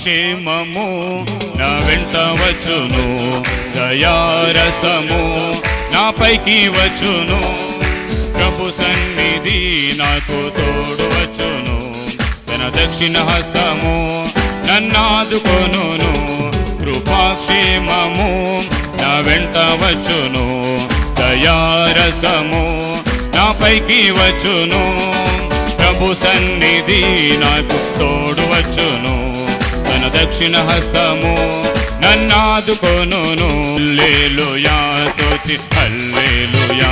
కృపాక్షేమము నా వెంట వచ్చును, దయారసము నాపైకి వచ్చును, ప్రభు సన్నిధి నాకు తోడు వచ్చును, తన దక్షిణ హస్తము నన్నాదుకొనును. కృపాక్షేమము నా వెంట వచ్చును, దయారసము నాపైకి వచ్చును, ప్రభు సన్నిధి నాకు తోడు వచ్చును, తన దక్షిణ హస్తము నన్నాదుకొనును. హల్లెలూయా స్తుతి హల్లెలూయా,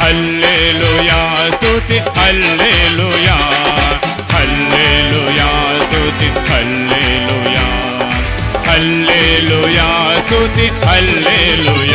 హల్లెలూయా స్తుతి హల్లెలూయా, హల్లెలూయా స్తుతి హల్లెలూయా, హల్లెలూయా స్తుతి హల్లెలూయా.